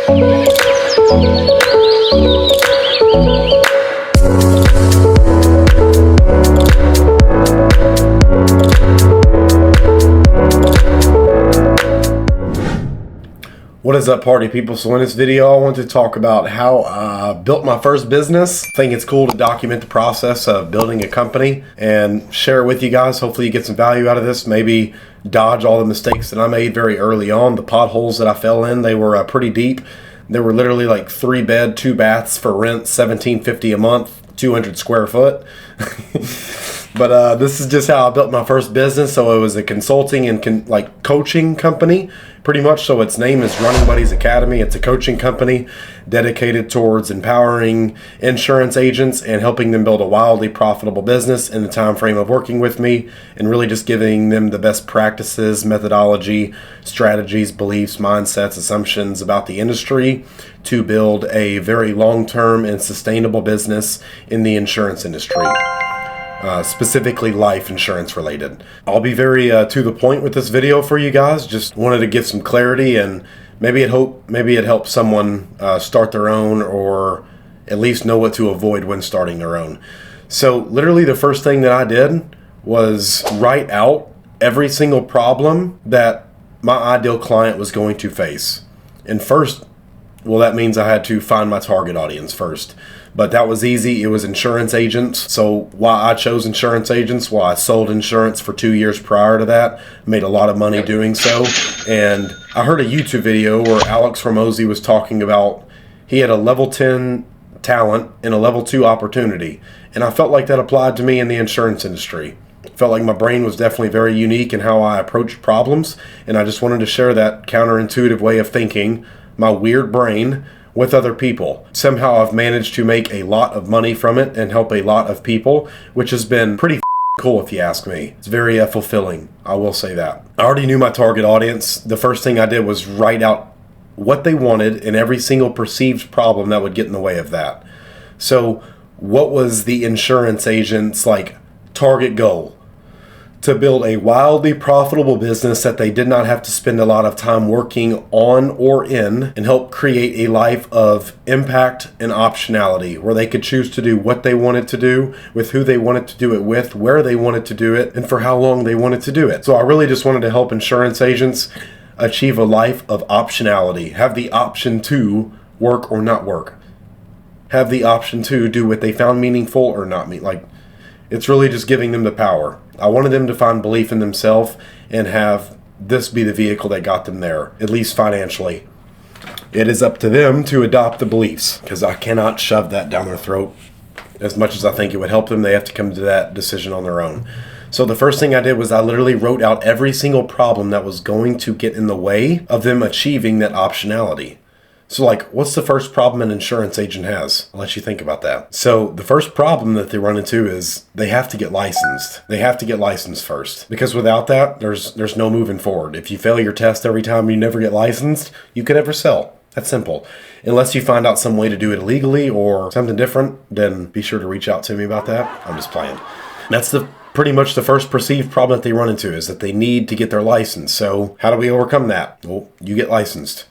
What is up, party people? So in this video, I want to talk about how I built my first business. I think it's cool to document the process of building a company and share it with you guys. Hopefully you get some value out of this. Maybe dodge all the mistakes that I made very early on. The potholes that I fell in, they were pretty deep. They were literally like 3 bed, 2 baths for rent, $17.50 a month, 200 square foot. But this is just how I built my first business. So it was a consulting and coaching company, pretty much. So its name is Running Buddies Academy. It's a coaching company dedicated towards empowering insurance agents and helping them build a wildly profitable business in the time frame of working with me, and really just giving them the best practices, methodology, strategies, beliefs, mindsets, assumptions about the industry to build a very long-term and sustainable business in the insurance industry. Specifically life insurance related. I'll be very to the point with this video for you guys. Just wanted to give some clarity, and maybe it helps someone start their own, or at least know what to avoid when starting their own. So literally the first thing that I did was write out every single problem that my ideal client was going to face. And first, well, that means I had to find my target audience first. But that was easy. It was insurance agents. So why I chose insurance agents? Well, I sold insurance for 2 years prior to that. Made a lot of money doing so. And I heard a YouTube video where Alex Hormozi was talking about he had a level 10 talent and a level 2 opportunity. And I felt like that applied to me in the insurance industry. Felt like my brain was definitely very unique in how I approached problems. And I just wanted to share that counterintuitive way of thinking, my weird brain, with other people. Somehow I've managed to make a lot of money from it and help a lot of people, which has been pretty cool if you ask me. It's very fulfilling, I will say that. I already knew my target audience. The first thing I did was write out what they wanted and every single perceived problem that would get in the way of that. So what was the insurance agent's target goal? To build a wildly profitable business that they did not have to spend a lot of time working on or in, and help create a life of impact and optionality, where they could choose to do what they wanted to do, with who they wanted to do it with, where they wanted to do it, and for how long they wanted to do it. So I really just wanted to help insurance agents achieve a life of optionality, have the option to work or not work, have the option to do what they found meaningful or not. It's really just giving them the power. I wanted them to find belief in themselves and have this be the vehicle that got them there, at least financially. It is up to them to adopt the beliefs, because I cannot shove that down their throat. As much as I think it would help them, they have to come to that decision on their own. So the first thing I did was I literally wrote out every single problem that was going to get in the way of them achieving that optionality. So what's the first problem an insurance agent has? I'll let you think about that. So the first problem that they run into is they have to get licensed. They have to get licensed first, because without that, there's no moving forward. If you fail your test every time, you never get licensed, you can never sell. That's simple. Unless you find out some way to do it illegally or something different, then be sure to reach out to me about that. I'm just playing. That's pretty much the first perceived problem that they run into, is that they need to get their license. So how do we overcome that? Well, you get licensed.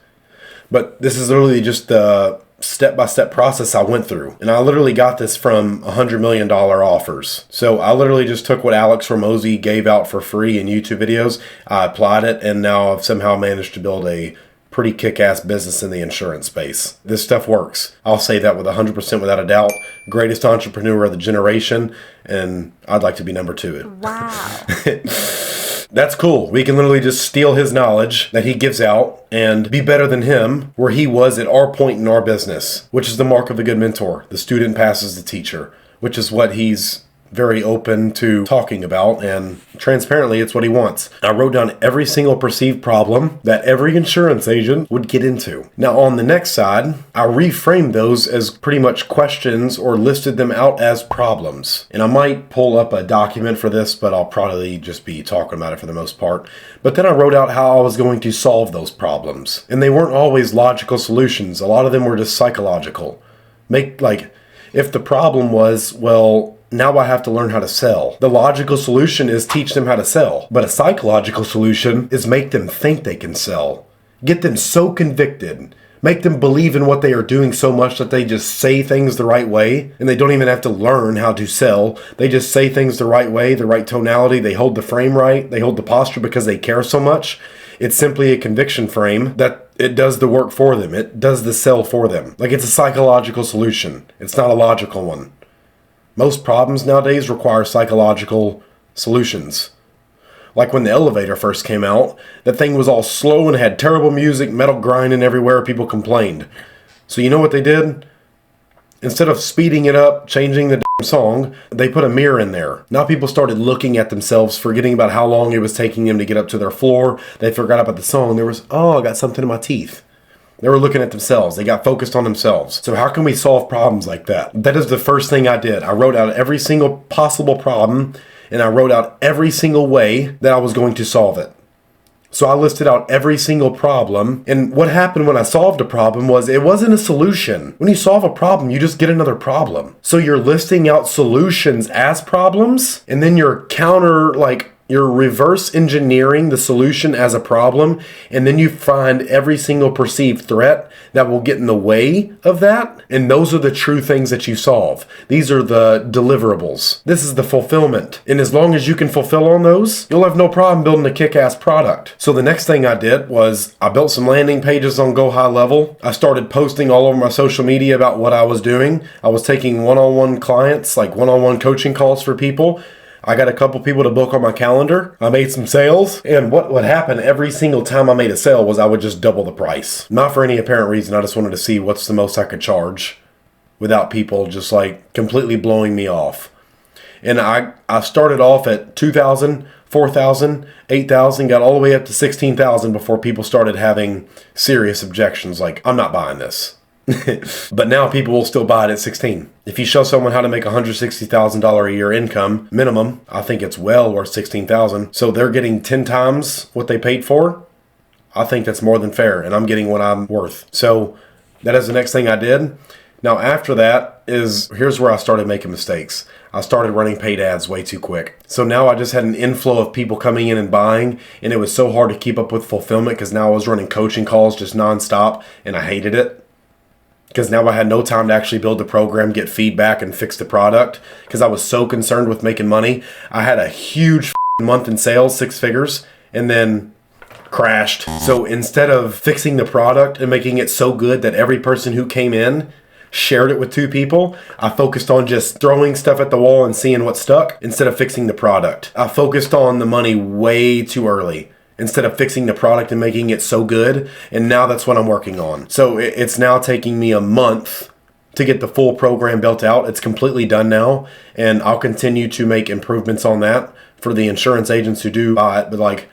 But this is literally just the step-by-step process I went through. And I literally got this from $100 million offers. So I literally just took what Alex Hormozi gave out for free in YouTube videos. I applied it, and now I've somehow managed to build a pretty kick-ass business in the insurance space. This stuff works. I'll say that with 100% without a doubt. Greatest entrepreneur of the generation, and I'd like to be number 2. Wow. That's cool. We can literally just steal his knowledge that he gives out and be better than him where he was at our point in our business, which is the mark of a good mentor. The student passes the teacher, which is what he's very open to talking about, and transparently it's what he wants. I wrote down every single perceived problem that every insurance agent would get into. Now on the next side, I reframed those as pretty much questions or listed them out as problems. And I might pull up a document for this, but I'll probably just be talking about it for the most part. But then I wrote out how I was going to solve those problems. And they weren't always logical solutions. A lot of them were just psychological. If the problem was, well, now I have to learn how to sell. The logical solution is teach them how to sell. But a psychological solution is make them think they can sell. Get them so convicted Make them believe in what they are doing so much that they just say things the right way, and they don't even have to learn how to sell. They just say things the right way, the right tonality. They hold the frame right. They hold the posture because they care so much. It's simply a conviction frame that it does the work for them. It does the sell for them. Like, it's a psychological solution. It's not a logical one. Most problems nowadays require psychological solutions. Like when the elevator first came out, that thing was all slow and had terrible music, metal grinding everywhere, people complained. So you know what they did? Instead of speeding it up, changing the song, they put a mirror in there. Now people started looking at themselves, forgetting about how long it was taking them to get up to their floor. They forgot about the song. There was, oh, I got something in my teeth. They were looking at themselves. They got focused on themselves. So how can we solve problems like that? That is the first thing I did. I wrote out every single possible problem, and I wrote out every single way that I was going to solve it. So I listed out every single problem, and what happened when I solved a problem was it wasn't a solution. When you solve a problem, you just get another problem. So you're listing out solutions as problems, and then you're reverse engineering the solution as a problem, and then you find every single perceived threat that will get in the way of that, and those are the true things that you solve. These are the deliverables. This is the fulfillment. And as long as you can fulfill on those, you'll have no problem building a kick-ass product. So the next thing I did was I built some landing pages on Go High Level. I started posting all over my social media about what I was doing. I was taking one-on-one clients, like one-on-one coaching calls for people. I got a couple people to book on my calendar. I made some sales. And what would happen every single time I made a sale was I would just double the price. Not for any apparent reason. I just wanted to see what's the most I could charge without people just like completely blowing me off. And I started off at $2,000, $4,000, $8,000, got all the way up to $16,000 before people started having serious objections like, I'm not buying this. But now people will still buy it at 16. If you show someone how to make $160,000 a year income minimum, I think it's well worth 16,000. So they're getting 10 times what they paid for. I think that's more than fair, and I'm getting what I'm worth. So that is the next thing I did. Now after that here's where I started making mistakes. I started running paid ads way too quick. So now I just had an inflow of people coming in and buying, and it was so hard to keep up with fulfillment because now I was running coaching calls just nonstop, and I hated it. Because now I had no time to actually build the program, get feedback, and fix the product. Because I was so concerned with making money. I had a huge month in sales, 6 figures, and then crashed. So instead of fixing the product and making it so good that every person who came in shared it with 2 people, I focused on just throwing stuff at the wall and seeing what stuck instead of fixing the product. I focused on the money way too early, instead of fixing the product and making it so good. And now that's what I'm working on. So it's now taking me a month to get the full program built out. It's completely done now. And I'll continue to make improvements on that for the insurance agents who do buy it. But like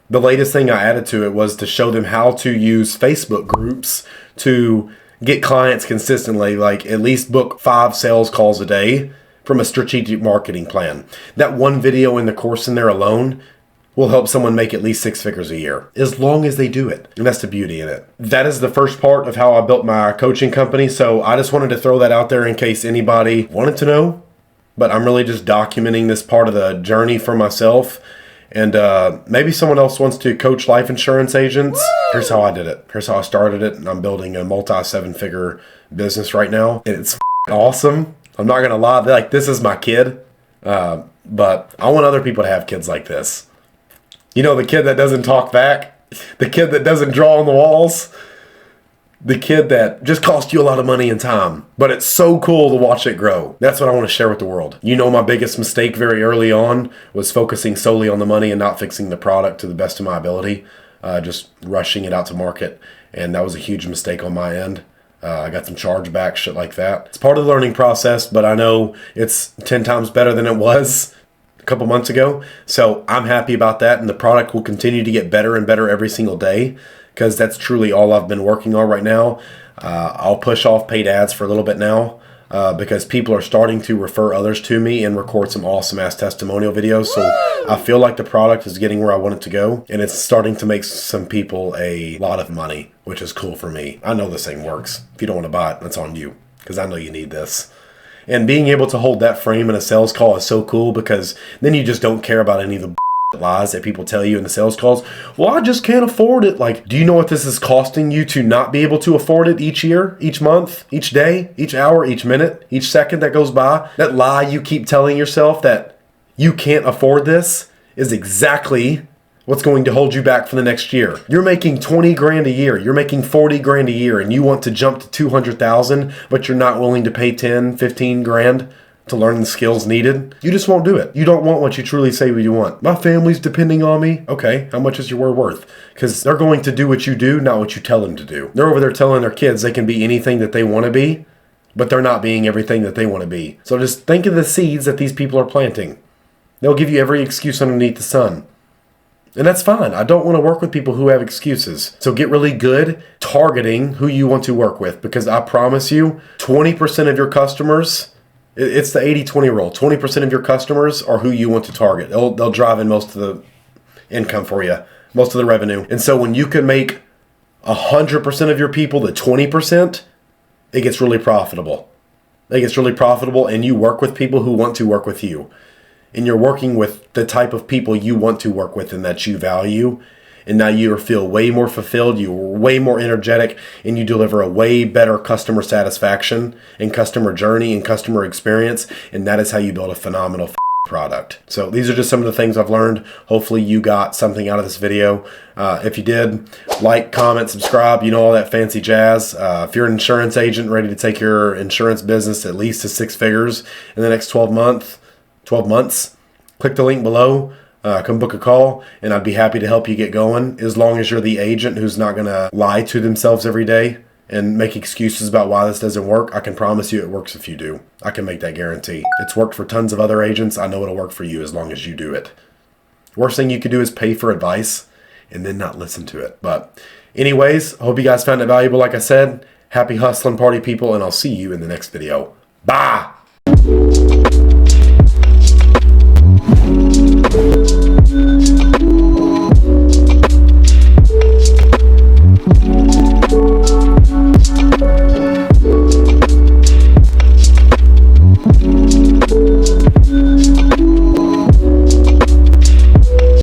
the latest thing I added to it was to show them how to use Facebook groups to get clients consistently, like at least book 5 sales calls a day from a strategic marketing plan. That one video in the course in there alone will help someone make at least 6 figures a year, as long as they do it. And that's the beauty in it. That is the first part of how I built my coaching company. So I just wanted to throw that out there in case anybody wanted to know. But I'm really just documenting this part of the journey for myself. And maybe someone else wants to coach life insurance agents. Here's how I did it. Here's how I started it. And I'm building a multi-7-figure business right now. And it's awesome. I'm not going to lie. Like, this is my kid. But I want other people to have kids like this. You know, the kid that doesn't talk back, the kid that doesn't draw on the walls, the kid that just cost you a lot of money and time, but it's so cool to watch it grow. That's what I want to share with the world. You know, my biggest mistake very early on was focusing solely on the money and not fixing the product to the best of my ability, just rushing it out to market. And that was a huge mistake on my end. I got some chargebacks, shit like that. It's part of the learning process, but I know it's 10 times better than it was a couple months ago. So I'm happy about that, and the product will continue to get better and better every single day, because that's truly all I've been working on right now. I'll push off paid ads for a little bit now because people are starting to refer others to me and record some awesome ass testimonial videos. So I feel like the product is getting where I want it to go, and it's starting to make some people a lot of money, which is cool for me. I know this thing works. If you don't want to buy it, that's on you, because I know you need this. And being able to hold that frame in a sales call is so cool, because then you just don't care about any of the lies that people tell you in the sales calls. Well, I just can't afford it. Like, do you know what this is costing you to not be able to afford it each year, each month, each day, each hour, each minute, each second that goes by? That lie you keep telling yourself that you can't afford this is exactly what's going to hold you back for the next year. You're making 20 grand a year. You're making 40 grand a year, and you want to jump to 200,000, but you're not willing to pay 10, 15 grand to learn the skills needed. You just won't do it. You don't want what you truly say you want. My family's depending on me. Okay, how much is your word worth? Because they're going to do what you do, not what you tell them to do. They're over there telling their kids they can be anything that they want to be, but they're not being everything that they want to be. So just think of the seeds that these people are planting. They'll give you every excuse underneath the sun. And that's fine. I don't want to work with people who have excuses. So get really good targeting who you want to work with, because I promise you, 20% of your customers, it's the 80-20 rule. 20% of your customers are who you want to target. They'll drive in most of the income for you, most of the revenue. And so when you can make 100% of your people the 20%, it gets really profitable. It gets really profitable, and you work with people who want to work with you. And you're working with the type of people you want to work with and that you value. And now you feel way more fulfilled, you're way more energetic, and you deliver a way better customer satisfaction and customer journey and customer experience. And that is how you build a phenomenal product. So these are just some of the things I've learned. Hopefully you got something out of this video. If you did, like, comment, subscribe, you know, all that fancy jazz. If you're an insurance agent ready to take your insurance business at least to 6 figures in the next 12 months, click the link below. Come book a call, and I'd be happy to help you get going, as long as you're the agent who's not going to lie to themselves every day and make excuses about why this doesn't work. I can promise you it works if you do. I can make that guarantee. It's worked for tons of other agents. I know it'll work for you as long as you do it. Worst thing you could do is pay for advice and then not listen to it. But anyways, I hope you guys found it valuable. Like I said, happy hustling party people, and I'll see you in the next video. Bye!